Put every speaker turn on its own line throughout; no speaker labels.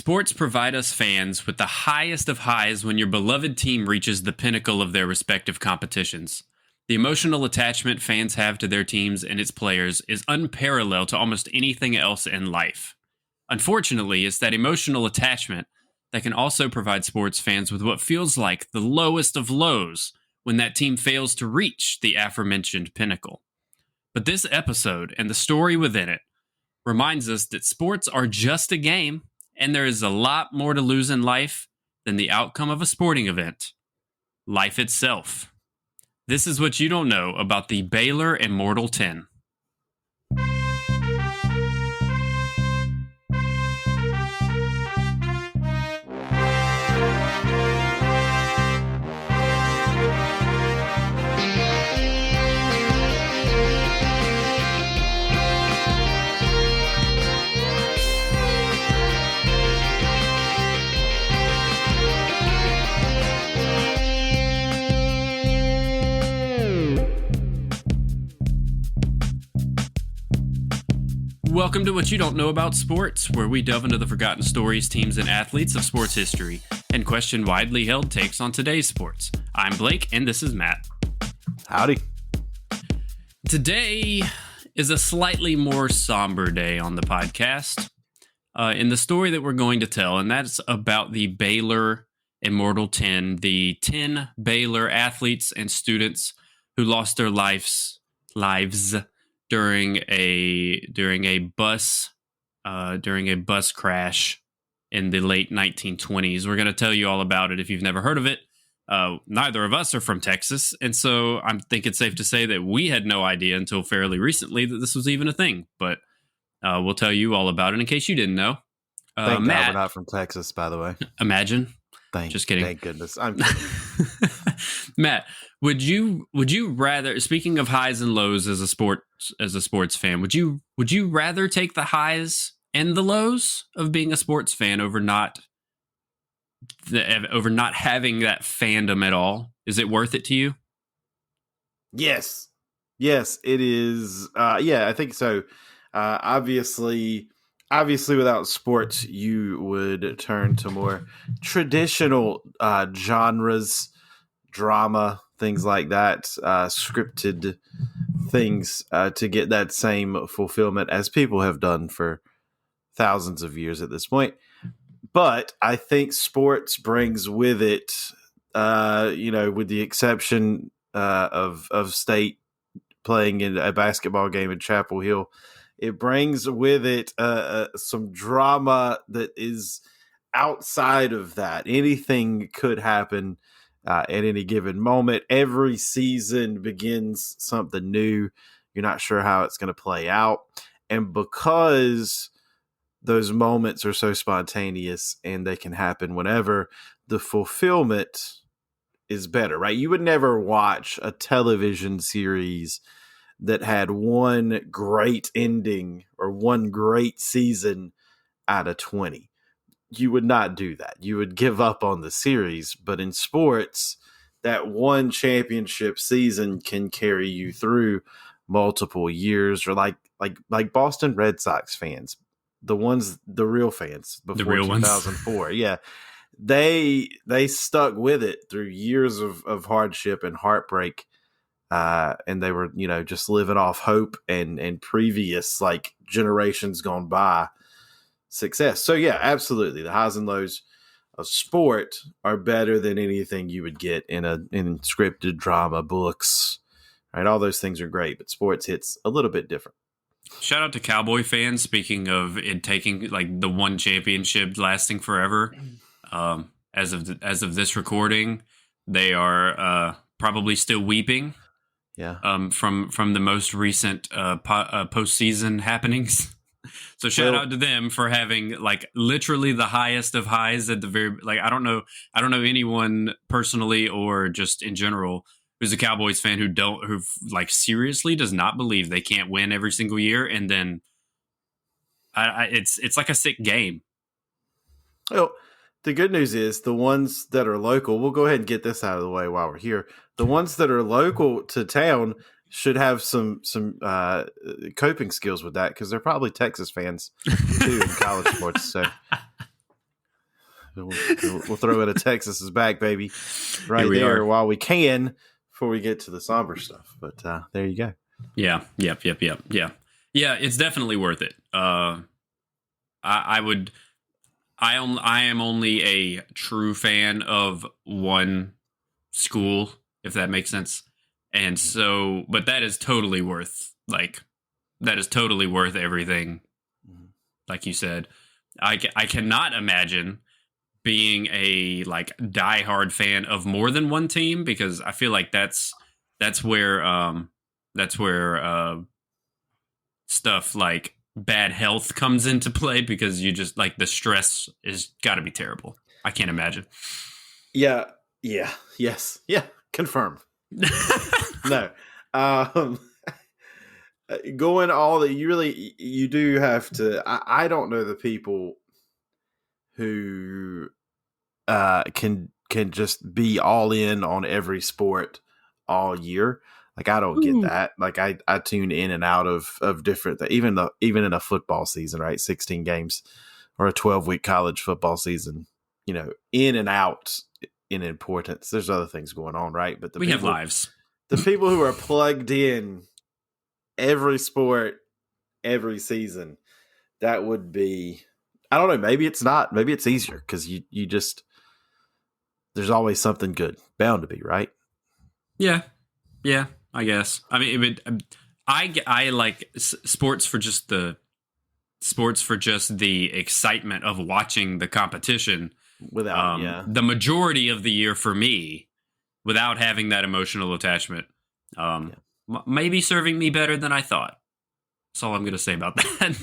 Sports provide us fans with the highest of highs when your beloved team reaches the pinnacle of their respective competitions. The emotional attachment fans have to their teams and its players is unparalleled to almost anything else in life. Unfortunately, it's that emotional attachment that can also provide sports fans with what feels like the lowest of lows when that team fails to reach the aforementioned pinnacle. But this episode and the story within it reminds us that sports are just a game, and there is a lot more to lose in life than the outcome of a sporting event. Life itself. This is what you don't know about the Baylor Immortal 10. Welcome to What You Don't Know About Sports, where we delve into the forgotten stories, teams, and athletes of sports history and question widely held takes on today's sports. I'm Blake, and this is Matt.
Howdy.
Today is a slightly more somber day on the podcast in the story that we're going to tell, and that's about the Baylor Immortal 10, the 10 Baylor athletes and students who lost their lives during a bus crash in the late 1920s. We're going to tell you all about it if you've never heard of it. Neither of us are from Texas, and so I think it's safe to say that we had no idea until fairly recently that this was even a thing. But we'll tell you all about it in case you didn't know.
Thank
Matt,
God we're not from Texas, by the way.
Imagine. Just kidding.
Thank goodness. I'm kidding.
Matt, would you rather, speaking of highs and lows as a sports fan, would you rather take the highs and the lows of being a sports fan over not having that fandom at all? Is it worth it to you?
Yes, it is. I think so. Obviously, without sports, you would turn to more traditional genres, drama, things like that, scripted things to get that same fulfillment as people have done for thousands of years at this point. But I think sports brings with it, with the exception of State playing in a basketball game in Chapel Hill, it brings with it some drama that is outside of that. Anything could happen at any given moment. Every season begins something new. You're not sure how it's going to play out. And because those moments are so spontaneous and they can happen whenever, the fulfillment is better, right? You would never watch a television series that had one great ending or one great season out of 20. You would not do that. You would give up on the series. But in sports, that one championship season can carry you through multiple years, or like Boston Red Sox fans, the real fans before
the real
2004.
Ones.
Yeah. They stuck with it through years of hardship and heartbreak. And they were, just living off hope and previous generations gone by success. So yeah, absolutely. The highs and lows of sport are better than anything you would get in scripted drama, books, right? All those things are great, but sports hits a little bit different.
Shout out to Cowboy fans. Speaking of it taking the one championship lasting forever, as of this recording, they are probably still weeping.
Yeah.
From the most recent postseason happenings. So shout out to them for having literally the highest of highs at the very I don't know anyone personally or just in general who's a Cowboys fan who seriously does not believe they can't win every single year, and then it's like a sick game.
Well, the good news is the ones that are local, we'll go ahead and get this out of the way while we're here. The ones that are local to town should have some coping skills with that, because they're probably Texas fans too in college sports. So We'll throw in a Texas is back, baby,
Here
right
we
there
are.
while we can before we get to the somber stuff. But there you go.
Yeah. Yep. Yeah. Yeah. It's definitely worth it. I would. I am only a true fan of one school, if that makes sense. And so, but that is totally worth everything.
Mhm.
Like you said, I cannot imagine being a like diehard fan of more than one team, because I feel like that's where that's where stuff like bad health comes into play, because you just like the stress is got to be terrible. I can't imagine.
Yeah. Yeah. Yes. Yeah. Confirmed. No. Um, going all that you do have to. I don't know the people who can just be all in on every sport all year. Like I don't get
Ooh.
that. Like I tune in and out of different even in a football season, right? 16 games or a 12-week college football season, in and out in importance. There's other things going on, right? But
We have lives.
the people who are plugged in every sport every season, that would be, I don't know, maybe it's not, maybe it's easier because you just, there's always something good bound to be, right?
Yeah, yeah. I guess. I mean, I like sports for just the excitement of watching the competition.
Without, yeah.
The majority of the year for me, without having that emotional attachment, um, maybe serving me better than I thought. That's all I'm going to say about that.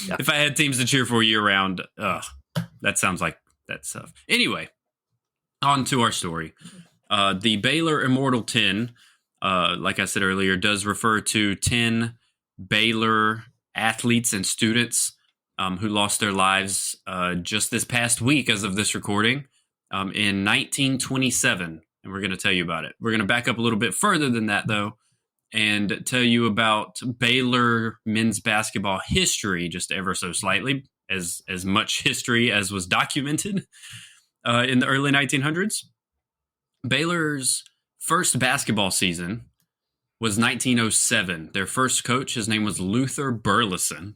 Yeah.
If I had teams to cheer for year round, that sounds like that stuff. Anyway, on to our story. The Baylor Immortal 10, like I said earlier, does refer to 10 Baylor athletes and students who lost their lives just this past week as of this recording in 1927. And we're going to tell you about it. We're going to back up a little bit further than that, though, and tell you about Baylor men's basketball history just ever so slightly, as much history as was documented in the early 1900s. Baylor's first basketball season was 1907. Their first coach, his name was Luther Burleson.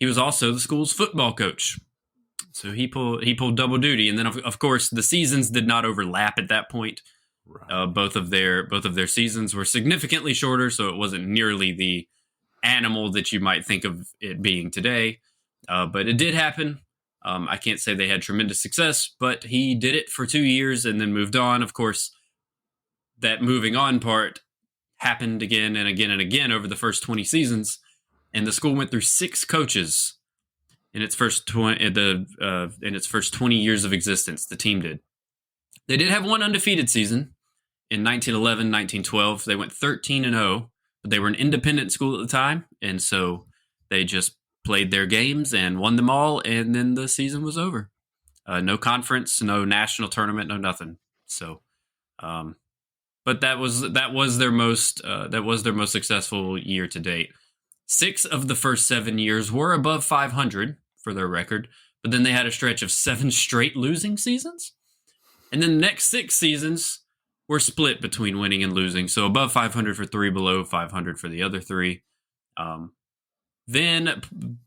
He was also the school's football coach. So he pulled double duty. And then, of course, the seasons did not overlap at that point.
Right.
Both of their seasons were significantly shorter, so it wasn't nearly the animal that you might think of it being today. But it did happen. I can't say they had tremendous success, but he did it for 2 years and then moved on. Of course, that moving on part happened again and again and again over the first 20 seasons, and the school went through 6 coaches in its first 20 years of existence. The team did. They did have one undefeated season in 1911, 1912. They went 13-0, but they were an independent school at the time, and so they just played their games and won them all, and then the season was over. No conference, no national tournament, no nothing. So, but that was their most successful year to date. 6 of the first 7 years were above 500 for their record, but then they had a stretch of 7 straight losing seasons, and then the next 6 seasons were split between winning and losing. So above 500 for 3, below 500 for the other 3. Then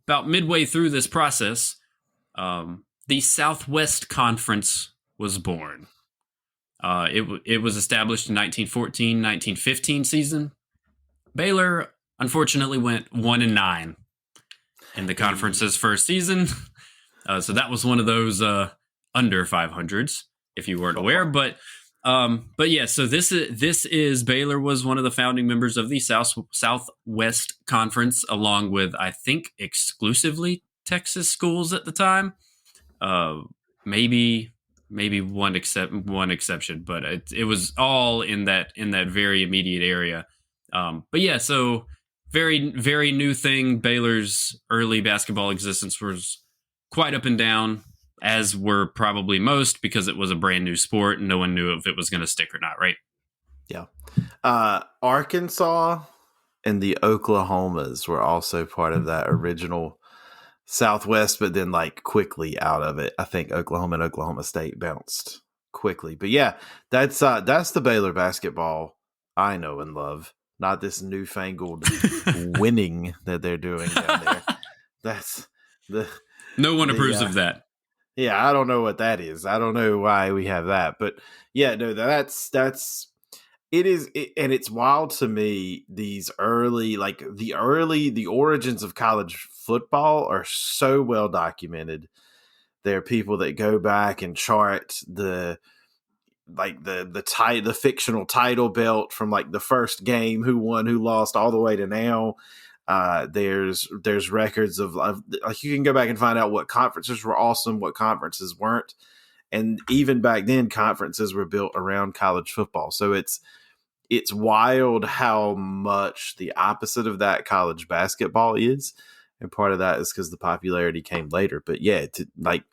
about midway through this process, the Southwest Conference was born. It was established in 1914-1915 season. Baylor unfortunately went 1-9 in the conference's first season. So that was one of those under 500s, if you weren't aware. But yeah, so this is Baylor was one of the founding members of the Southwest Conference, along with, I think, exclusively Texas schools at the time. Maybe one exception, but it was all in that very immediate area. But yeah, so very, very new thing. Baylor's early basketball existence was quite up and down, as were probably most, because it was a brand new sport and no one knew if it was going to stick or not, right?
Yeah. Arkansas and the Oklahomas were also part of that original Southwest, but then like quickly out of it. I think Oklahoma and Oklahoma State bounced quickly. But yeah, that's the Baylor basketball I know and love, not this newfangled winning that they're doing down there. That's the
No one
the
approves of that.
yeah, I don't know what that is. I don't know why we have that, but yeah, no, that's it is, and it's wild to me. These early, like the origins of college football are so well documented. There are people that go back and chart the fictional title belt from like the first game, who won, who lost, all the way to now. There's records of like, you can go back and find out what conferences were awesome, what conferences weren't, and even back then conferences were built around college football. So it's wild how much the opposite of that college basketball is, and part of that is because the popularity came later. But yeah, like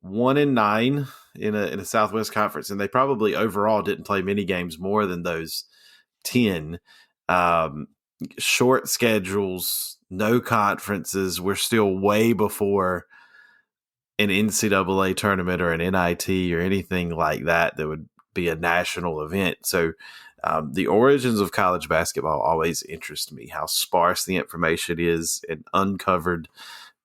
1-9 in a Southwest Conference, and they probably overall didn't play many games more than those 10. Short schedules, no conferences. We're still way before an NCAA tournament or an NIT or anything like that would be a national event. So the origins of college basketball always interest me, how sparse the information is and uncovered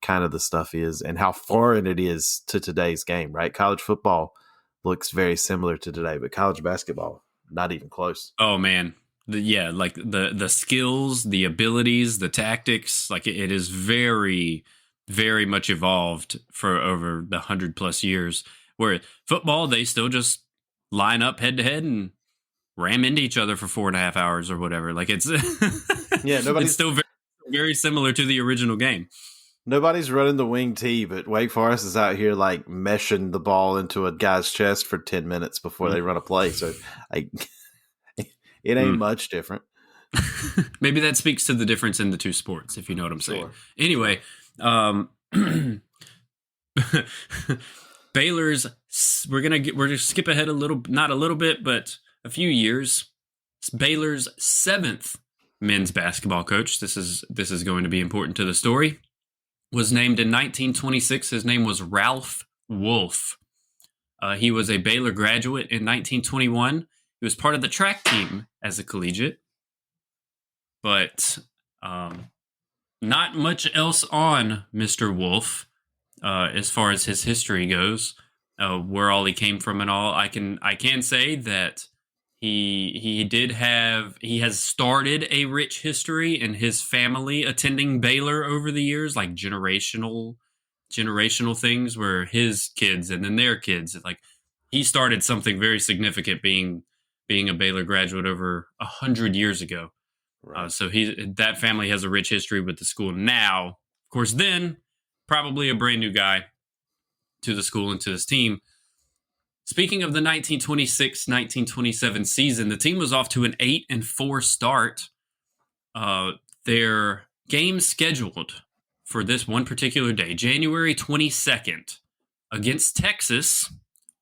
kind of the stuff is, and how foreign it is to today's game, right? College football looks very similar to today, but college basketball, not even close.
Oh man. Like the skills, the abilities, the tactics, like it is very, very much evolved for over the 100+ years. Where football, they still just line up head to head and ram into each other for 4.5 hours or whatever. Like it's
Yeah,
it's still very, very similar to the original game.
Nobody's running the wing tee, but Wake Forest is out here like meshing the ball into a guy's chest for 10 minutes before they run a play. So it ain't much different.
Maybe that speaks to the difference in the two sports, if you know what I'm saying. Anyway, Baylor's, we're gonna skip ahead a little, not a little bit, but a few years. It's Baylor's 7th men's basketball coach. This is going to be important to the story. Was named in 1926. His name was Ralph Wolf. He was a Baylor graduate in 1921. He was part of the track team as a collegiate, but not much else on Mr. Wolf as far as his history goes, where all he came from and all. I can say that he has started a rich history in his family attending Baylor over the years, like generational things where his kids and then their kids, like he started something very significant being a Baylor graduate over 100 years ago. Right. So that family has a rich history with the school now. Of course, then probably a brand new guy to the school and to his team. Speaking of the 1926-1927 season, the team was off to an 8-4 start. Their game scheduled for this one particular day, January 22nd, against Texas,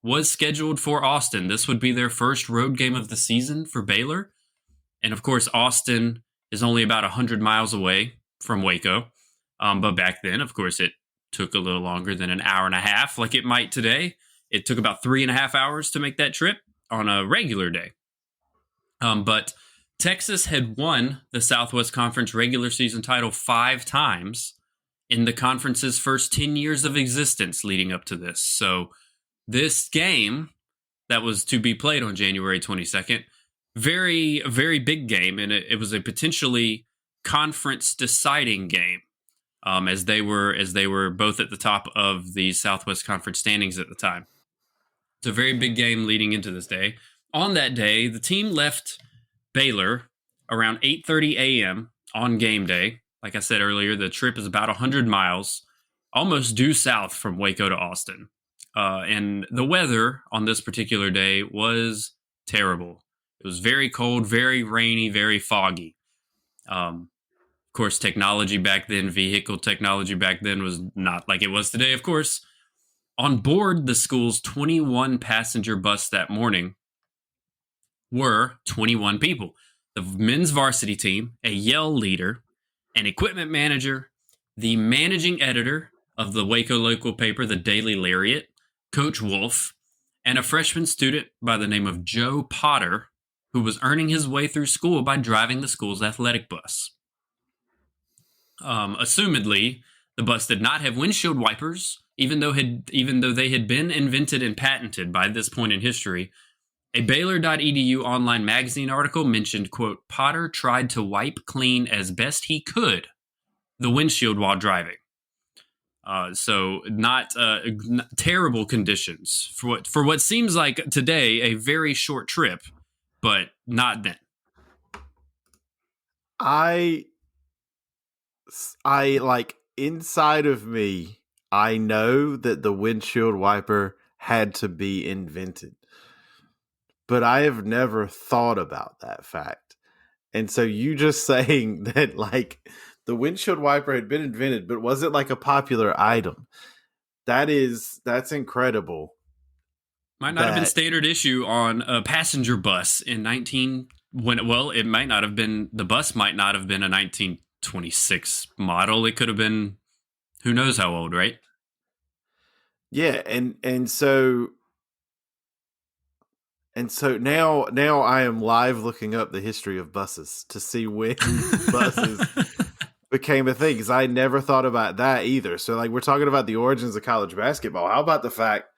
was scheduled for Austin. This would be their first road game of the season for Baylor. And of course, Austin is only about 100 miles away from Waco. But back then, of course, it took a little longer than an hour and a half like it might today. It took about 3.5 hours to make that trip on a regular day. But Texas had won the Southwest Conference regular season title 5 times in the conference's first 10 years of existence leading up to this. So this game that was to be played on January 22nd, very, very big game, and it was a potentially conference deciding game, as they were both at the top of the Southwest Conference standings at the time. It's a very big game leading into this day. On that day, the team left Baylor around 8:30 a.m. on game day. Like I said earlier, the trip is about 100 miles, almost due south from Waco to Austin. And the weather on this particular day was terrible. It was very cold, very rainy, very foggy. Of course, technology back then, vehicle technology back then was not like it was today, of course. On board the school's 21-passenger bus that morning were 21 people. The men's varsity team, a yell leader, an equipment manager, the managing editor of the Waco local paper, the Daily Lariat, Coach Wolf, and a freshman student by the name of Joe Potter, who was earning his way through school by driving the school's athletic bus. Assumedly, the bus did not have windshield wipers, even though they had been invented and patented by this point in history. A Baylor.edu online magazine article mentioned, quote, Potter tried to wipe clean as best he could the windshield while driving. So not terrible conditions for what seems like today a very short trip, but not then.
I like inside of me, I know that the windshield wiper had to be invented, but I have never thought about that fact. And so you just saying that like the windshield wiper had been invented, but was it like a popular item? That's incredible.
Might not have been standard issue on a passenger bus in 19 when well, it might not have been the bus might not have been a 1926 model. It could have been who knows how old, right?
Yeah, and so now I am live looking up the history of buses to see when buses became a thing, because I never thought about that either. So like we're talking about the origins of college basketball. How about the fact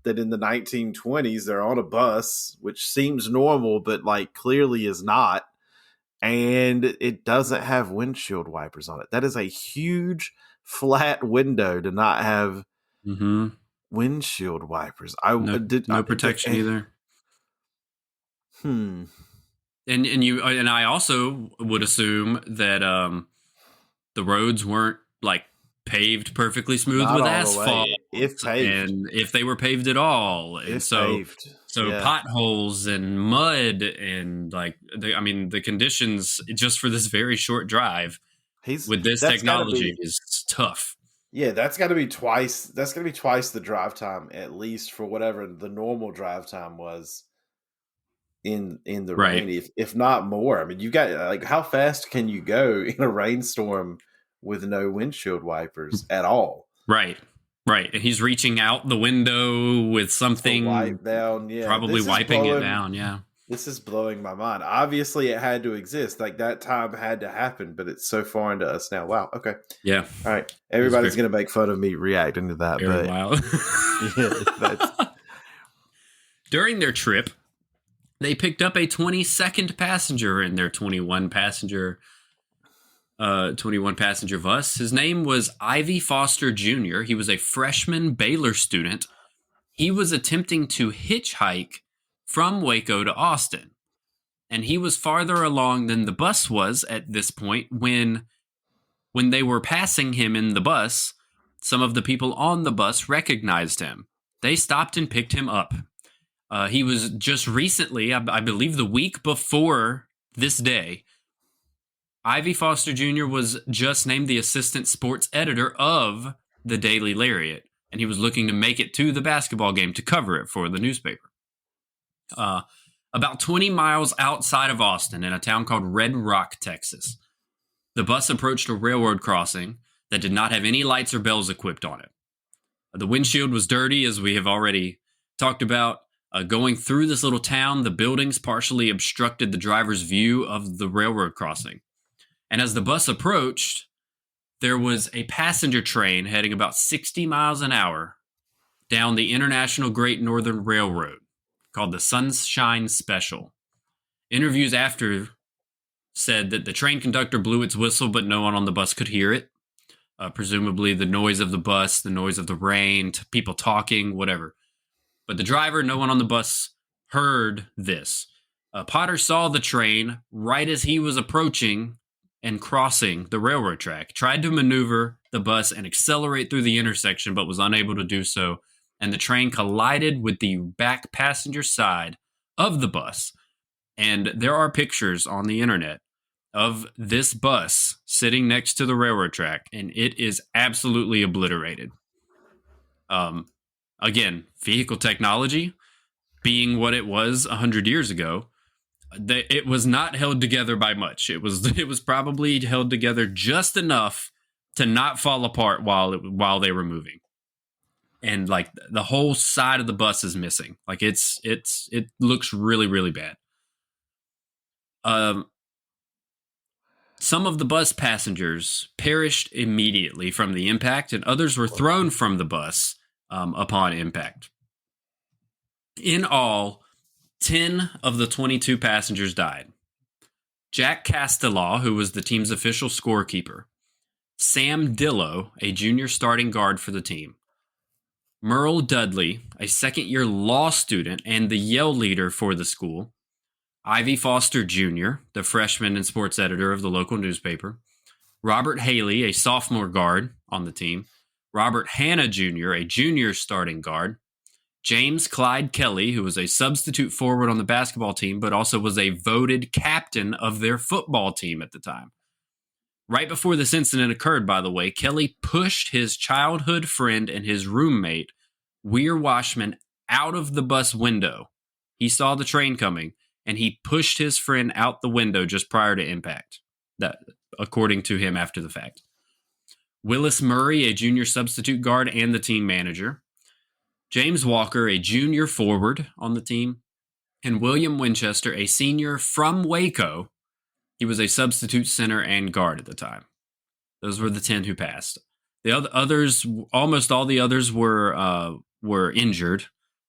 that in the 1920s they're on a bus, which seems normal, but like clearly is not, and it doesn't have windshield wipers on it. That is a huge flat window to not have windshield wipers.
No protection either. And I also would assume that the roads weren't like paved perfectly smooth
not
with asphalt,
if paved,
and if they were paved at all, and potholes and mud and like the conditions just for this very short drive with this technology is tough.
Yeah, that's got to be twice. That's going to be twice the drive time at least for whatever the normal drive time was in the rain, if not more. I mean, you got like how fast can you go in a rainstorm with no windshield wipers at all?
Right. And he's reaching out the window with something
wipe down,
probably wiping it down. Yeah.
This is blowing my mind. Obviously, it had to exist. Like that time had to happen, but it's so foreign to us now. Wow. Okay.
Yeah.
All right. Everybody's going to make fun of me reacting to that.
Very wild. During their trip, they picked up a 22nd passenger in their 21 passenger bus. His name was Ivy Foster Jr. He was a freshman Baylor student. He was attempting to hitchhike from Waco to Austin, and he was farther along than the bus was at this point when they were passing him in the bus. Some of the people on the bus recognized him. They stopped and picked him up. He was just recently, I believe the week before this day, Ivy Foster Jr. was just named the assistant sports editor of the Daily Lariat, and he was looking to make it to the basketball game to cover it for the newspaper. About 20 miles outside of Austin in a town called Red Rock, Texas, the bus approached a railroad crossing that did not have any lights or bells equipped on it. The windshield was dirty, as we have already talked about. Going through this little town, the buildings partially obstructed the driver's view of the railroad crossing. And as the bus approached, there was a passenger train heading about 60 miles an hour down the International Great Northern Railroad called the Sunshine Special. Interviews after said that the train conductor blew its whistle, but no one on the bus could hear it. Presumably the noise of the bus, the noise of the rain, people talking, whatever. But the driver, no one on the bus heard this. Potter saw the train right as he was approaching and crossing the railroad track, tried to maneuver the bus and accelerate through the intersection, but was unable to do so. And the train collided with the back passenger side of the bus. And there are pictures on the internet of this bus sitting next to the railroad track, and it is absolutely obliterated. Again, vehicle technology being what it was 100 years ago, it was not held together by much. It was probably held together just enough to not fall apart while they were moving. And like the whole side of the bus is missing. Like it looks really, really bad. Um, some of the bus passengers perished immediately from the impact, and others were thrown from the bus upon impact. In all, 10 of the 22 passengers died. Jack Castellaw, who was the team's official scorekeeper, Sam Dillow, a junior starting guard for the team, Merle Dudley, a second-year law student and the Yale leader for the school, Ivy Foster Jr., the freshman and sports editor of the local newspaper, Robert Haley, a sophomore guard on the team, Robert Hanna Jr., a junior starting guard, James Clyde Kelly, who was a substitute forward on the basketball team, but also was a voted captain of their football team at the time. Right before this incident occurred, by the way, Kelly pushed his childhood friend and his roommate, Weir Washman, out of the bus window. He saw the train coming, and he pushed his friend out the window just prior to impact. That, according to him after the fact. Willis Murray, a junior substitute guard and the team manager, James Walker, a junior forward on the team, and William Winchester, a senior from Waco. He was a substitute center and guard at the time. Those were the 10 who passed. The others, almost all the others were injured,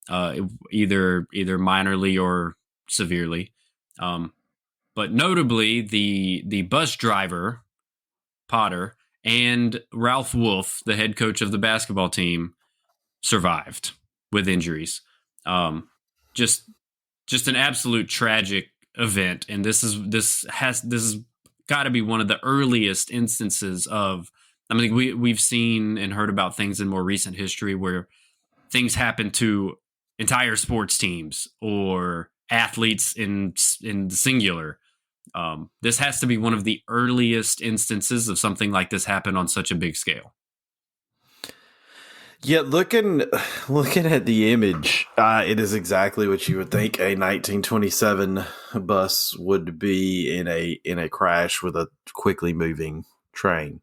either minorly or severely. But notably, the bus driver, Potter, and Ralph Wolf, the head coach of the basketball team, survived with injuries. Just an absolute tragic event, and this has got to be one of the earliest instances of. I mean, we've seen and heard about things in more recent history where things happen to entire sports teams or athletes in the singular. This has to be one of the earliest instances of something like this happen on such a big scale.
Yeah, looking at the image, it is exactly what you would think a 1927 bus would be in a crash with a quickly moving train.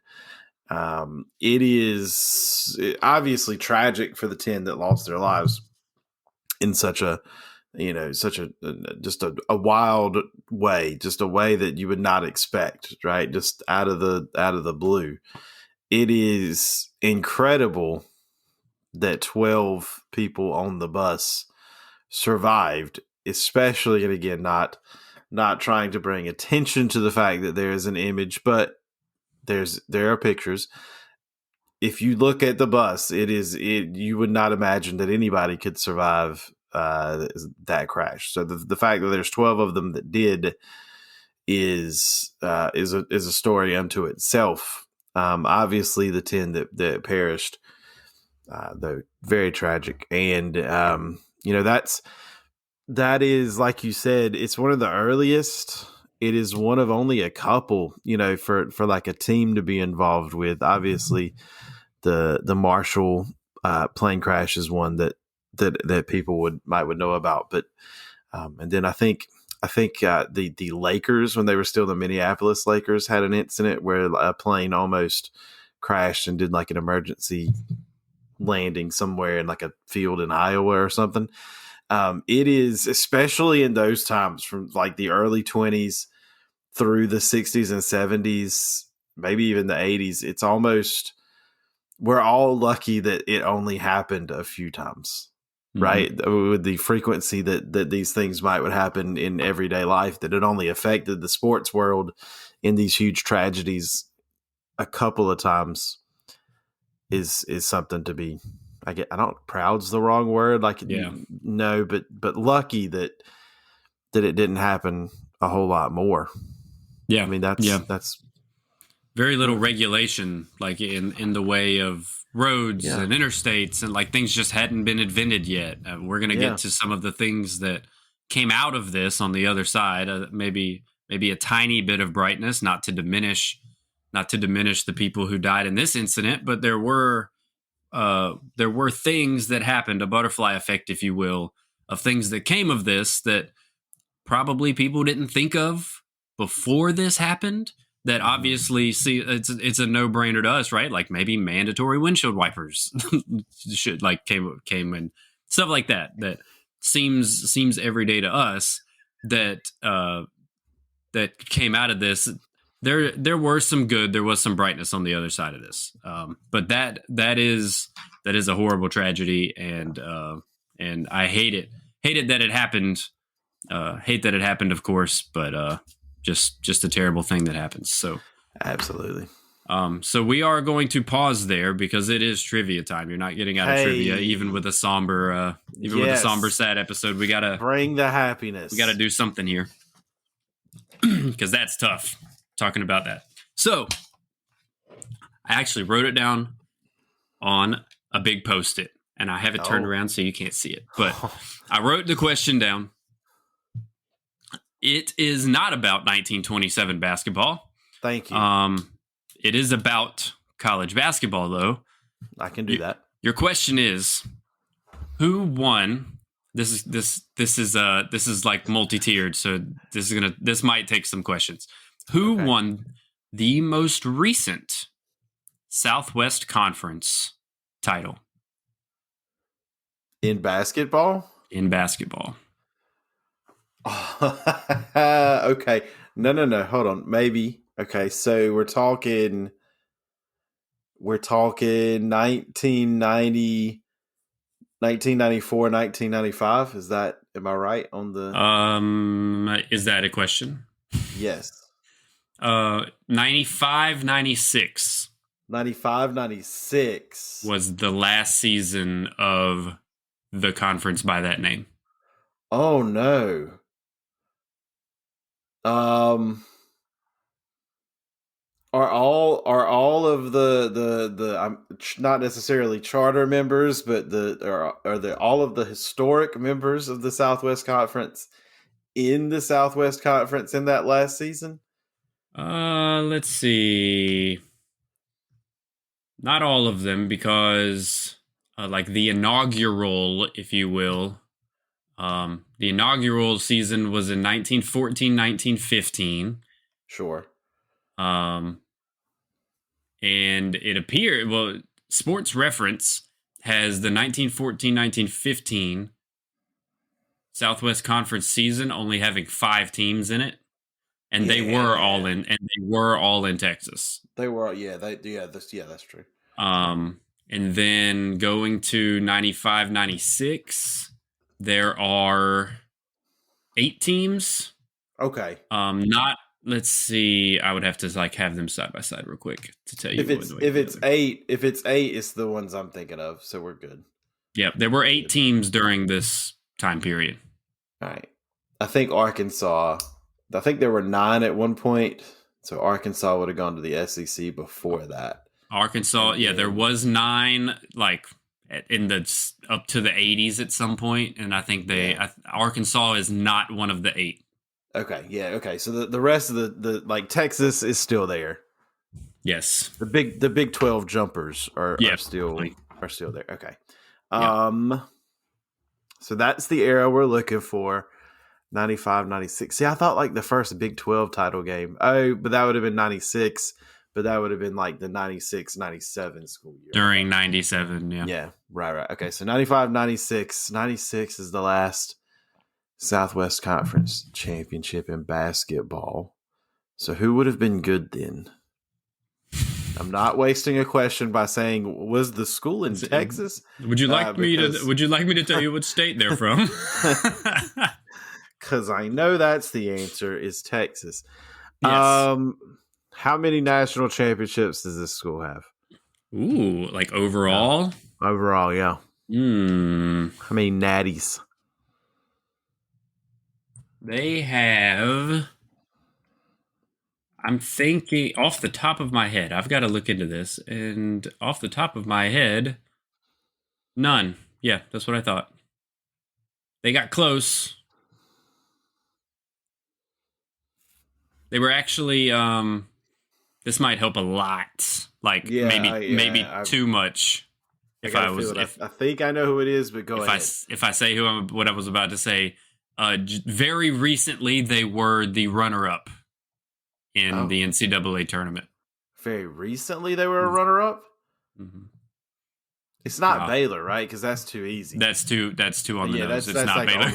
It is obviously tragic for the 10 that lost their lives in such a wild way, just a way that you would not expect, right? Just out of the blue. It is incredible that 12 people on the bus survived, especially, and again, not trying to bring attention to the fact that there is an image, but there are pictures. If you look at the bus, you would not imagine that anybody could survive that crash. So the fact that there's 12 of them that did is a story unto itself. Obviously, the 10 that perished, though, very tragic, and that is, like you said, it's one of the earliest. It is one of only a couple, for like a team to be involved with. Obviously, the Marshall plane crash is one that people might know about, but and then I think the Lakers, when they were still the Minneapolis Lakers, had an incident where a plane almost crashed and did like an emergency landing somewhere in like a field in Iowa or something. It is, especially in those times from like the early 20s through the 60s and 70s, maybe even the 80s, it's almost, we're all lucky that it only happened a few times, right? With the frequency that these things would happen in everyday life, that it only affected the sports world in these huge tragedies a couple of times is something to be, I don't, proud's the wrong word. Like,
Yeah.
No, but lucky that it didn't happen a whole lot more.
Yeah.
I mean, that's
very little regulation, like in the way of roads and interstates, and like things just hadn't been invented yet. We're going to get to some of the things that came out of this on the other side. Maybe a tiny bit of brightness, not to diminish the people who died in this incident, but there were things that happened, a butterfly effect, if you will, of things that came of this that probably people didn't think of before this happened, that obviously see it's a no brainer to us, right? Like maybe mandatory windshield wipers should like came and stuff like that. That seems everyday to us. That came out of this. There were some good. There was some brightness on the other side of this. But that is a horrible tragedy, and I hate it. Hate it that it happened. Hate that it happened, of course, but just a terrible thing that happens. So
absolutely.
So we are going to pause there because it is trivia time. You're not getting out of trivia, even with a somber, with a somber, sad episode. We gotta
bring the happiness.
We gotta do something here because that's tough. Talking about that. So I actually wrote it down on a big Post-it, and I have it turned around so you can't see it. But I wrote the question down. It is not about 1927 basketball.
Thank you.
It is about college basketball, though.
I can do that.
Your question is, who won? This is like multi-tiered, so this might take some questions. Who won the most recent Southwest Conference title
in basketball?
In basketball.
Okay. No. Hold on. Maybe. Okay. So we're talking 1990, 1994, 1995. Am I right on the?
Is that a question?
Yes.
95, 96.
95, 96
was the last season of the conference by that name.
Oh no. Are all of the not necessarily charter members, but are all of the historic members of the Southwest Conference in the Southwest Conference in that last season?
Let's see. Not all of them, because like the inaugural, if you will, the inaugural season was in 1914, 1915.
Sure.
And it appeared, well, Sports Reference has the 1914, 1915 Southwest Conference season only having 5 teams in it. And they were all in Texas.
They were, that's true.
And then going to 95, 96, there are 8 teams.
Okay.
Let's see. I would have to like have them side by side real quick to tell you.
If it's 8, it's the ones I'm thinking of. So we're good.
Yeah, there were 8 teams during this time period.
All right. I think there were 9 at one point. So Arkansas would have gone to the SEC before that.
Arkansas, there was 9, like in the up to the 80s at some point, and I think Arkansas is not one of the 8.
Okay, yeah, okay. So the rest of the like Texas is still there.
Yes,
the Big 12 jumpers are still there. Okay, so that's the era we're looking for. 95, 96. See, I thought like the first Big 12 title game. Oh, but that would have been 96. But that would have been like the 96, 97 school year.
During 97, yeah.
Yeah, right. Okay, so 95, 96. 96 is the last Southwest Conference championship in basketball. So who would have been good then? I'm not wasting a question by saying, was the school in Texas?
Would you like me to tell you what state they're from?
Because I know that's the answer is Texas.
Yes.
How many national championships does this school have?
Ooh, like overall?
Overall, yeah. How many natties?
They have, I'm thinking off the top of my head, I've got to look into this, and off the top of my head, none. Yeah, that's what I thought. They got close. They were actually, this might help a lot. Like maybe too much.
I think I know who it is, but go ahead.
If I say what I was about to say, very recently they were the runner-up in
Oh,
the NCAA tournament.
very recently they were a runner-up.
Mm-hmm.
It's not
Wow.
Baylor, right? Because that's too easy.
That's too on the
Yeah,
nose. It's
that's
not
like
Baylor.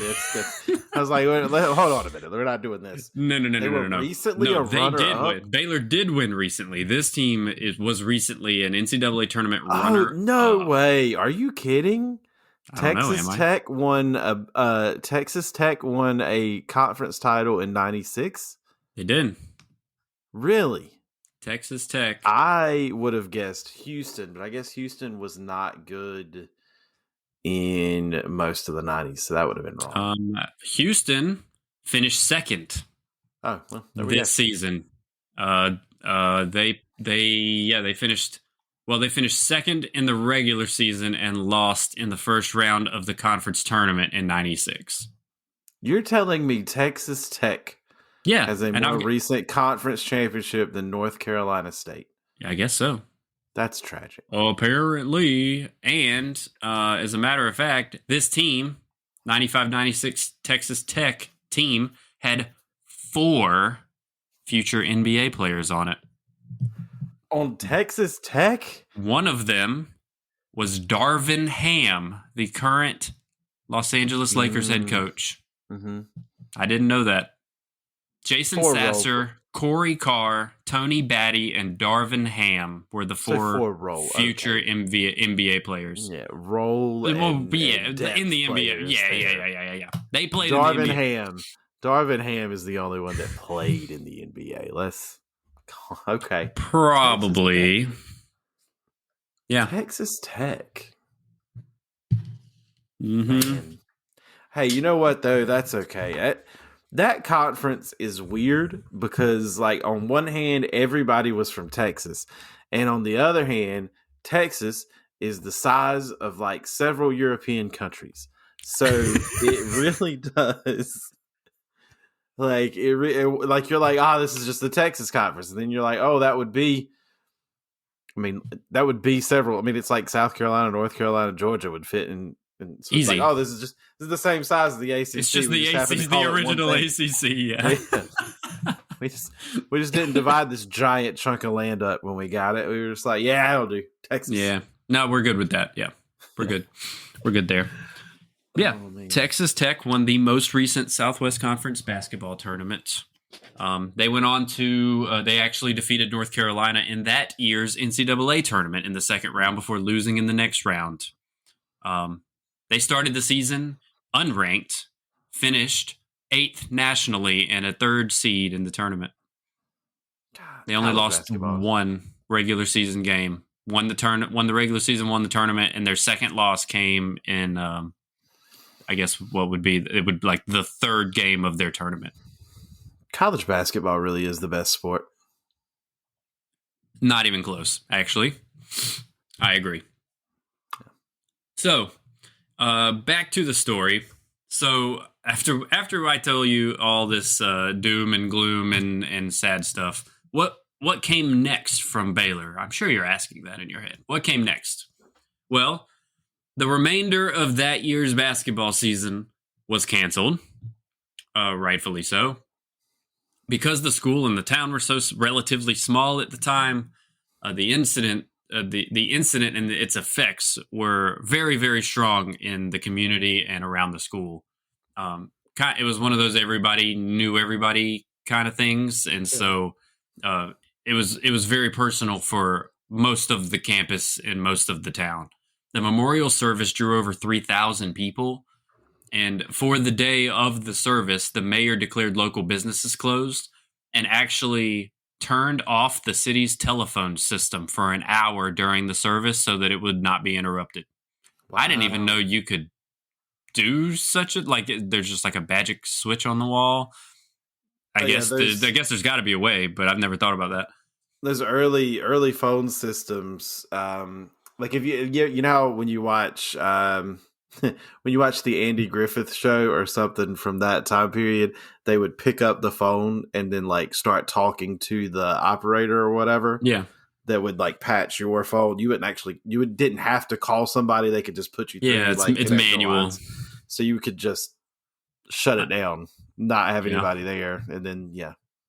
I was like, hold on a minute, we're not doing this. They were
No.
recently
No,
a
they did
runner-up.
win. Baylor did win recently. This team was recently an NCAA tournament
Oh
runner
no
up.
way! Are you kidding?
I don't know. Am I?
Texas Tech won a conference title in '96.
They did.
Really?
Texas Tech.
I would have guessed Houston, but I guess Houston was not good in most of the '90s, so that would have been wrong.
Houston finished second
Oh, well, there we go.
this season. They finished. Well, they finished second in the regular season and lost in the first round of the conference tournament in '96.
You're telling me Texas Tech
Yeah,
has a
and
more recent conference championship than North Carolina State?
I guess so.
That's tragic.
Apparently, and as a matter of fact, this team, 95-96 Texas Tech team, had 4 future NBA players on it.
On Texas Tech?
One of them was Darvin Ham, the current Los Angeles Lakers head coach.
Mm-hmm.
I didn't know that. Jason
4
Sasser, Corey Carr, Tony Batty, and Darvin Ham were the 4 future NBA players.
Yeah, role.
In the NBA.
players
Yeah. They played
Darvin
in the NBA.
Ham. Darvin Ham is the only one that played in the NBA. Okay.
Probably. Yeah.
Texas Tech.
Mm-hmm.
Man. Hey, you know what though? That's okay. That conference is weird because, like, on one hand, everybody was from Texas, and on the other hand, Texas is the size of like several European countries. So it really does. Like like you're like, this is just the Texas conference, and then you're like, that would be. I mean, that would be several. I mean, it's like South Carolina, North Carolina, Georgia would fit in. And so
easy.
It's like, this is the same size as the ACC.
It's just the ACC, the original ACC. Yeah.
we just didn't divide this giant chunk of land up when we got it. We were just like, that'll do. Texas.
Yeah. No, we're good with that. Yeah, we're good. We're good there. Yeah. Texas Tech won the most recent Southwest Conference basketball tournament. They went on to they actually defeated North Carolina in that year's NCAA tournament in the second round before losing in the next round. They started the season unranked, finished 8th nationally, and a 3rd seed in the tournament. They only lost one regular season game. Won the regular season, won the tournament, and their second loss came in I guess what would be like the 3rd game of their tournament.
College basketball really is the best sport.
Not even close, actually. I agree. So, back to the story. So, after I tell you all this doom and gloom and sad stuff, what came next from Baylor? I'm sure you're asking that in your head. What came next? Well, the remainder of that year's basketball season was canceled, rightfully so. Because the school and the town were so relatively small at the time, the incident and its effects were very, very strong in the community and around the school. It was one of those everybody knew everybody kind of things, and so it was very personal for most of the campus and most of the town. The memorial service drew over 3,000 people. And for the day of the service, the mayor declared local businesses closed and actually turned off the city's telephone system for an hour during the service so that it would not be interrupted. Wow. I didn't even know you could do such a, like, there's just like a magic switch on the wall. I guess there's got to be a way, but I've never thought about that.
Those early phone systems, like if you know how when you watch when you watch the Andy Griffith show or something from that time period, they would pick up the phone and then like start talking to the operator or whatever.
Yeah.
That would like patch your phone. You didn't have to call somebody. They could just put you through.
Yeah, it's manual.
Lines. So you could just shut it down, not have anybody there. And then,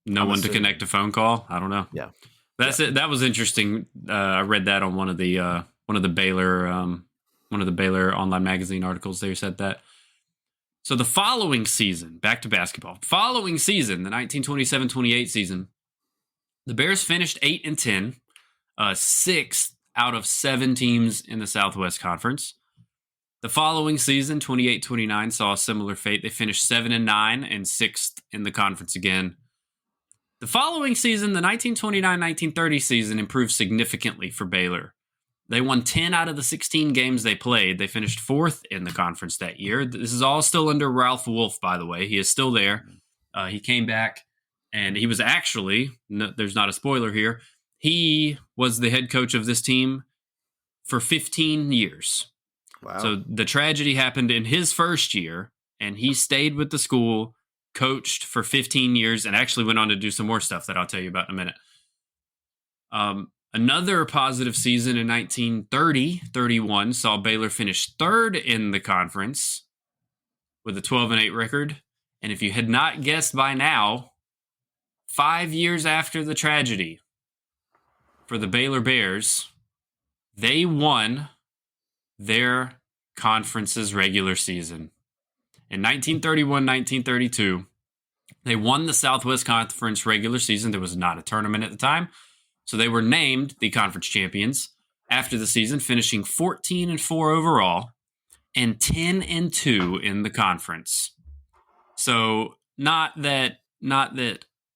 No
I'm
one to
assuming.
connect a phone call. I don't know.
Yeah.
That's it. That was interesting. I read that on one of the Baylor online magazine articles. They said that. So the following season, back to basketball. Following season, the 1927-28 season, the Bears finished 8-10, sixth out of 7 teams in the Southwest Conference. The following season, 28-29, saw a similar fate. They finished 7-9 and sixth in the conference again. The following season, the 1929-1930 season, improved significantly for Baylor. They won 10 out of the 16 games they played. They finished fourth in the conference that year. This is all still under Ralph Wolf, by the way. He is still there. He came back, and he was actually, there's not a spoiler here, he was the head coach of this team for 15 years.
Wow.
So the tragedy happened in his first year, and he stayed with the school, coached for 15 years, and actually went on to do some more stuff that I'll tell you about in a minute. Another positive season in 1930-31 saw Baylor finish third in the conference with a 12-8 record. And if you had not guessed by now, 5 years after the tragedy for the Baylor Bears, they won their conference's regular season. In 1931-1932, they won the Southwest Conference regular season. There was not a tournament at the time. So they were named the conference champions after the season, finishing 14-4 overall and 10-2 in the conference. So not that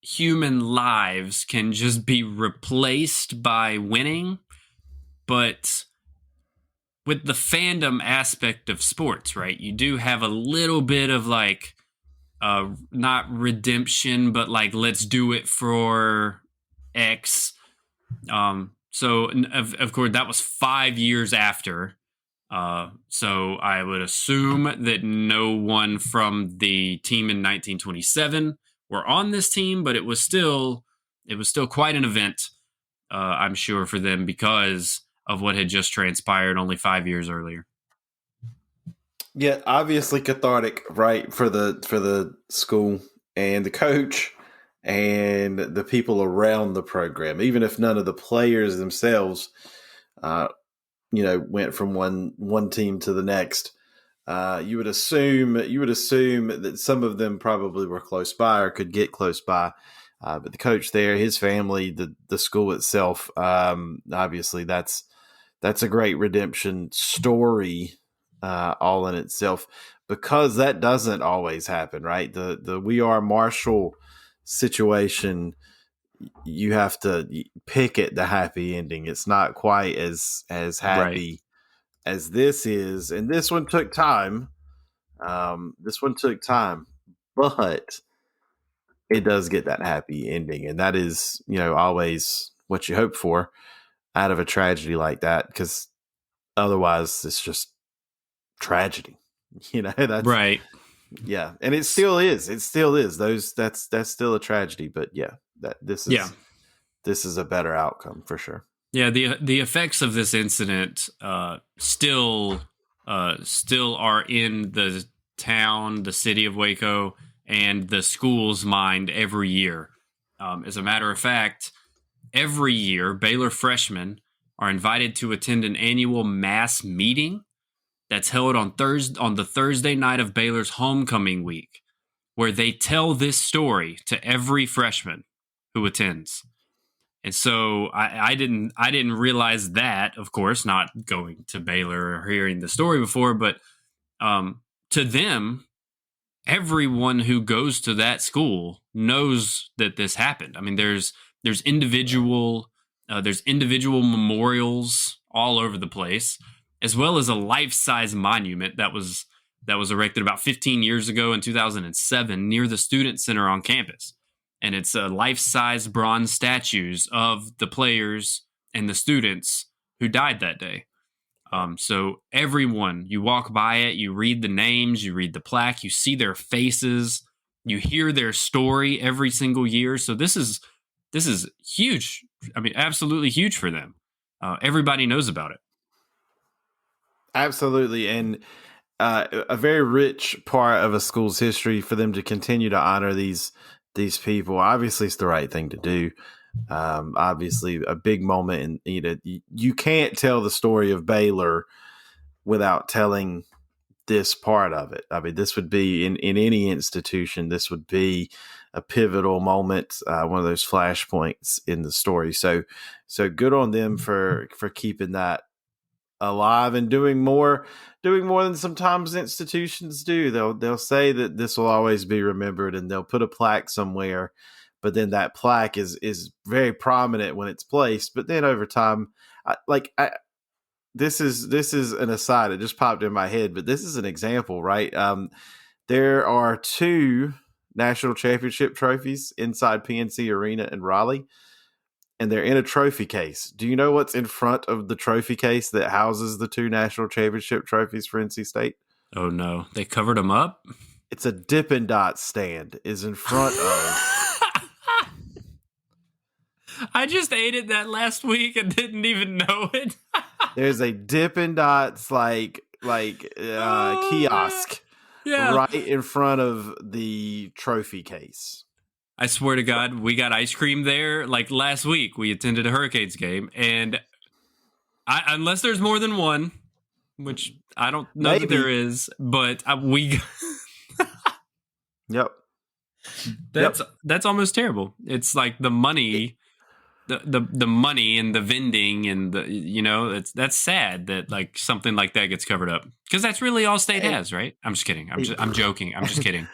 human lives can just be replaced by winning, but with the fandom aspect of sports, right? You do have a little bit of like not redemption, but like let's do it for X. So of course that was 5 years after. So I would assume that no one from the team in 1927 were on this team, but it was still quite an event, I'm sure, for them because of what had just transpired only 5 years earlier.
Yeah, obviously cathartic, right, for the school and the coach and the people around the program, even if none of the players themselves, went from one team to the next. You would assume that some of them probably were close by or could get close by, but the coach there, his family, the school itself, obviously that's a great redemption story, all in itself, because that doesn't always happen, right? The We Are Marshall situation, you have to pick at the happy ending. It's not quite as happy as this is, and this one took time. But it does get that happy ending, and that is, always what you hope for out of a tragedy like that, because otherwise it's just tragedy. That's
Right.
Yeah, and it still is. It still is. That's still a tragedy, but yeah, this is a better outcome for sure.
Yeah, the effects of this incident still are in the town, the city of Waco, and the school's mind every year. As a matter of fact, every year Baylor freshmen are invited to attend an annual mass meeting that's held on the Thursday night of Baylor's homecoming week, where they tell this story to every freshman who attends. And so I didn't realize that, of course, not going to Baylor or hearing the story before, but to them, everyone who goes to that school knows that this happened. I mean, there's individual memorials all over the place, as well as a life-size monument that was erected about 15 years ago in 2007 near the Student Center on campus. And it's life-size bronze statues of the players and the students who died that day. So everyone, you walk by it, you read the names, you read the plaque, you see their faces, you hear their story every single year. So this is huge. I mean, absolutely huge for them. Everybody knows about it.
Absolutely, and a very rich part of a school's history for them to continue to honor these these people. Obviously, it's the right thing to do. Obviously, a big moment, and you can't tell the story of Baylor without telling this part of it. I mean, this would be in any institution. This would be a pivotal moment, one of those flashpoints in the story. So good on them for keeping that alive and doing more than sometimes institutions do. They'll say that this will always be remembered, and they'll put a plaque somewhere, but then that plaque is very prominent when it's placed. But then over time, this is an aside. It just popped in my head, but this is an example, right? There are 2 national championship trophies inside PNC Arena in Raleigh, and they're in a trophy case. Do you know what's in front of the trophy case that houses the 2 national championship trophies for NC State?
Oh no, they covered them up?
It's a Dippin' Dot stand is in front of.
I just ate it that last week and didn't even know it.
There's a Dippin' Dots kiosk right in front of the trophy case.
I swear to God, we got ice cream there. Like last week, we attended a Hurricanes game, and unless there's more than one, which I don't know that there is, but we.
Yep.
That's almost terrible. It's like the money, the money and the vending and that's sad that like something like that gets covered up, because that's really all State has, right? I'm just kidding. I'm joking. I'm just kidding.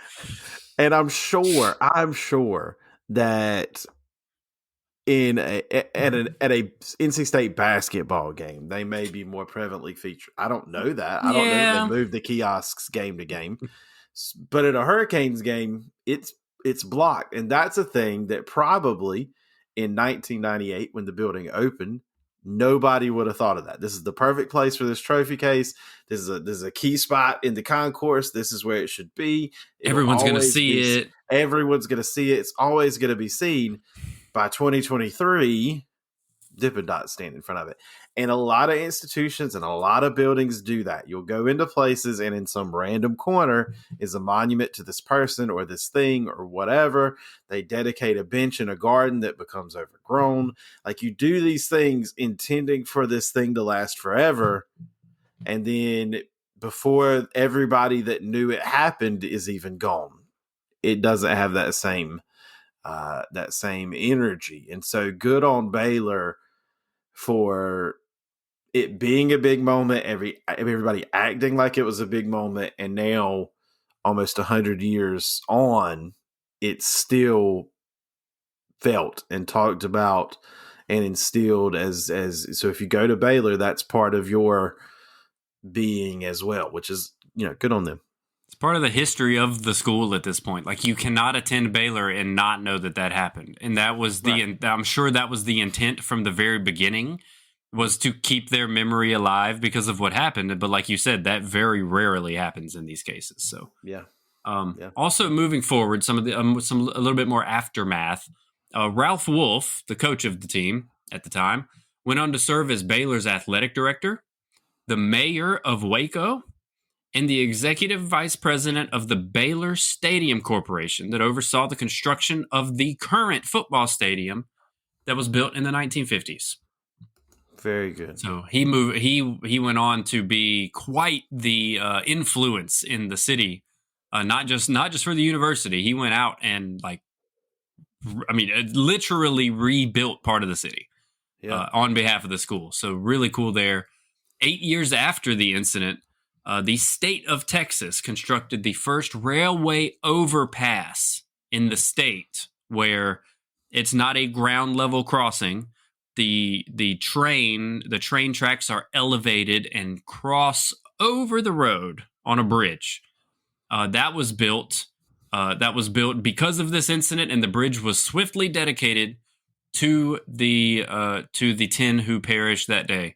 And I'm sure that at a NC State basketball game, they may be more prevalently featured. I don't know that. I don't know that they move the kiosks game to game. But at a Hurricanes game, it's blocked. And that's a thing that probably in 1998, when the building opened, nobody would have thought of that. This is the perfect place for this trophy case. This is a key spot in the concourse. This is where it should be.
Everyone's going to see it.
Everyone's going to see it. It's always going to be seen. By 2023, Dippin' Dot stand in front of it. And a lot of institutions and a lot of buildings do that. You'll go into places, and in some random corner is a monument to this person or this thing or whatever. They dedicate a bench in a garden that becomes overgrown. Like, you do these things intending for this thing to last forever. And then before everybody that knew it happened is even gone, it doesn't have that same energy. And so good on Baylor for it being a big moment, everybody acting like it was a big moment, and now almost 100 years on, it's still felt and talked about and instilled as so if you go to Baylor, that's part of your being as well, which is, good on them.
It's part of the history of the school at this point. Like, you cannot attend Baylor and not know that happened. And that was I'm sure that was the intent from the very beginning, was to keep their memory alive because of what happened. But like you said, that very rarely happens in these cases. So
yeah.
Also moving forward, some a little bit more aftermath. Ralph Wolf, the coach of the team at the time, went on to serve as Baylor's athletic director, the mayor of Waco, and the executive vice president of the Baylor Stadium Corporation that oversaw the construction of the current football stadium that was built in the 1950s.
Very good.
So he went on to be quite the influence in the city, not just for the university. He went out and literally rebuilt part of the city on behalf of the school. So really cool there. 8 years after the incident, the state of Texas constructed the first railway overpass in the state, where it's not a ground level crossing. The train tracks are elevated and cross over the road on a bridge. That was built because of this incident, and the bridge was swiftly dedicated to the 10 who perished that day.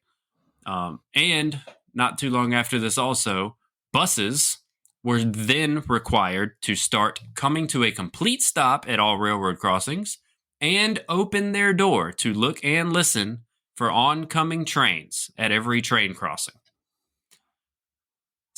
And not too long after this also, buses were then required to start coming to a complete stop at all railroad crossings and open their door to look and listen for oncoming trains at every train crossing.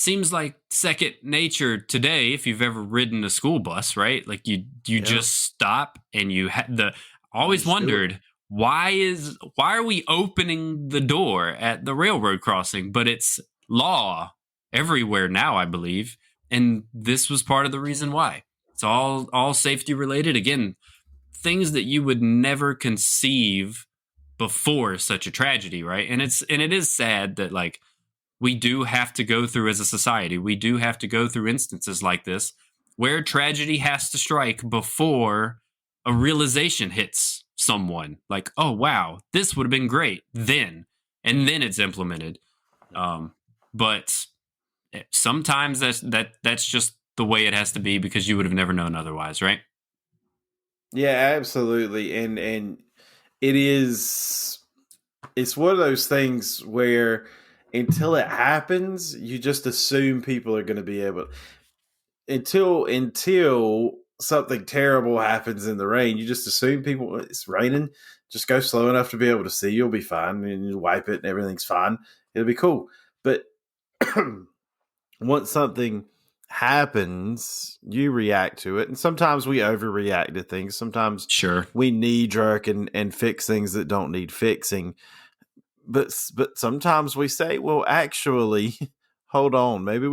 seems like second nature today. If you've ever ridden a school bus, right? Like you
Yeah.
just stop and you
You
always
just do it.
wondered why are we opening the door at the railroad crossing? But it's law everywhere now, I believe, and this was part of the reason why. It's all safety related. Again, things that you would never conceive before such a tragedy, right? And it is sad that like we do have to go through as a society. We do have to go through instances like this where tragedy has to strike before a realization hits someone. Like, oh wow, this would have been great then, and then it's implemented. But sometimes that's just the way it has to be because you would have never known otherwise, right?
Yeah, absolutely. And it's one of those things where until it happens, you just assume people are going to be able until something terrible happens in the rain, you just assume people it's raining, just go slow enough to be able to see, you'll be fine, and you wipe it and everything's fine. It'll be cool. But once something happens, you react to it. And sometimes we overreact to things. Sometimes
Sure.
we knee jerk and fix things that don't need fixing. But sometimes we say, well, actually, hold on. Maybe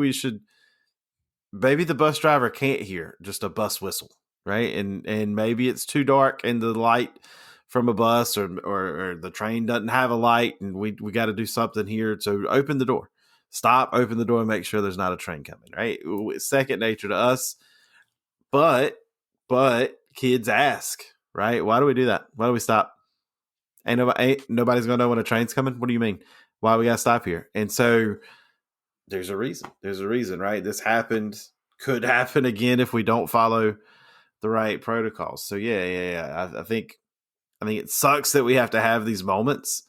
the bus driver can't hear just a bus whistle, right? And maybe it's too dark and the light from a bus or the train doesn't have a light, and we got to do something here. So open the door. Stop, open the door, and make sure there's not a train coming, right? It's second nature to us. But kids ask, right? Why do we do that? Why do we stop? Ain't nobody's gonna know when a train's coming. What do you mean? Why we gotta stop here? And so there's a reason. There's a reason, right? This happened, could happen again if we don't follow the right protocols. So yeah. I think it sucks that we have to have these moments,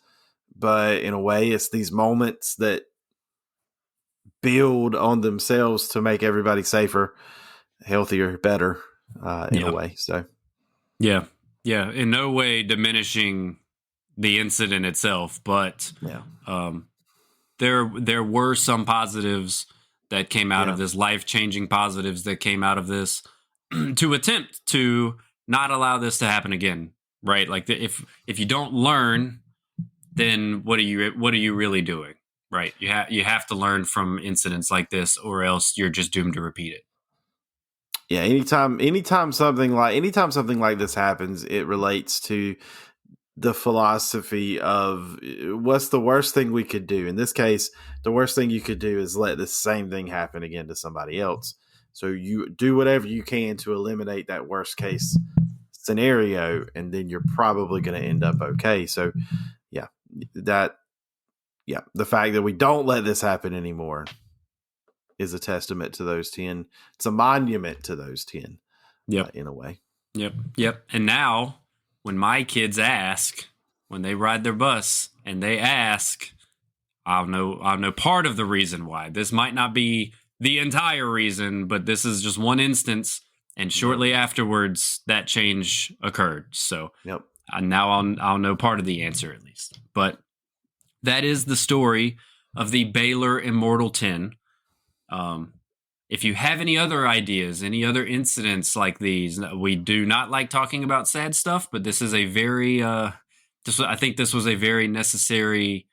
but in a way, it's these moments that build on themselves to make everybody safer, healthier, better, in a way. So
Yeah. In no way diminishing the incident itself, but
yeah,
there were some positives that came out
Yeah.
of this, life-changing positives that came out of this to attempt to not allow this to happen again, right? Like if you don't learn, then what are you really doing, right? You have to learn from incidents like this, or else you're just doomed to repeat it.
yeah. Anytime something like this happens, it relates to the philosophy of what's the worst thing we could do. In this case, the worst thing you could do is let the same thing happen again to somebody else. So you do whatever you can to eliminate that worst case scenario, and then you're probably going to end up okay. So yeah, the fact that we don't let this happen anymore is a testament to those 10. It's a monument to those 10.
Yep.
In a way.
Yep. And now when my kids ask, when they ride their bus and they ask, I'll know part of the reason why. This might not be the entire reason, but this is just one instance. And shortly afterwards, that change occurred. So now I'll know part of the answer at least. But that is the story of the Baylor Immortal 10. If you have any other ideas, any other incidents like these, we do not like talking about sad stuff, but this is a very, I think this was a very necessary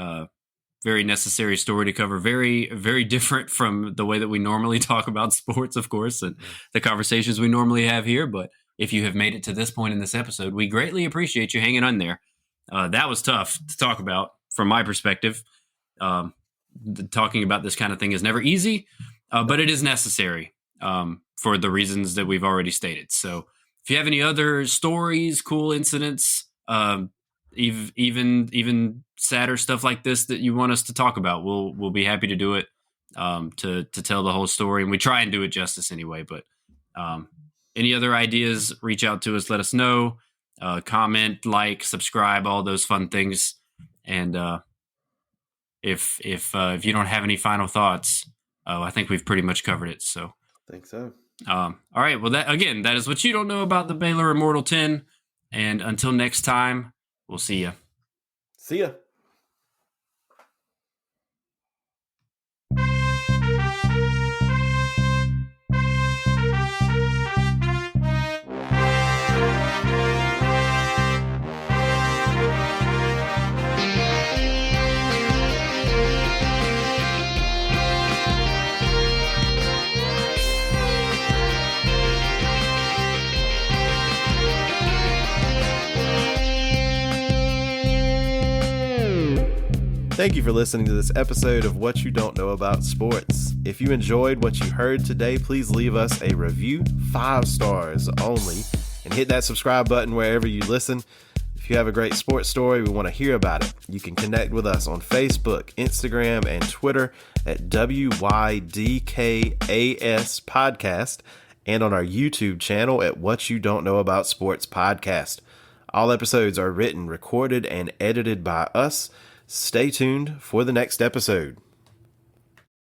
story to cover. Very, very different from the way that we normally talk about sports, of course, and the conversations we normally have here. But if you have made it to this point in this episode, we greatly appreciate you hanging on there. That was tough to talk about from my perspective. Talking about this kind of thing is never easy. But it is necessary for the reasons that we've already stated. So if you have any other stories, cool incidents, even sadder stuff like this that you want us to talk about, we'll be happy to do it, to tell the whole story. And we try and do it justice anyway. But any other ideas, reach out to us, let us know. Comment, like, subscribe, all those fun things. And if you don't have any final thoughts, I think we've pretty much covered it. So
I think so.
All right. Well, that is what you don't know about the Baylor Immortal 10. And until next time, we'll see you.
See ya. Thank you for listening to this episode of What You Don't Know About Sports. If you enjoyed what you heard today, please leave us a review, 5 stars only, and hit that subscribe button wherever you listen. If you have a great sports story, we want to hear about it. You can connect with us on Facebook, Instagram, and Twitter at WYDKAS Podcast, and on our YouTube channel at What You Don't Know About Sports Podcast. All episodes are written, recorded, and edited by us. Stay tuned for the next episode.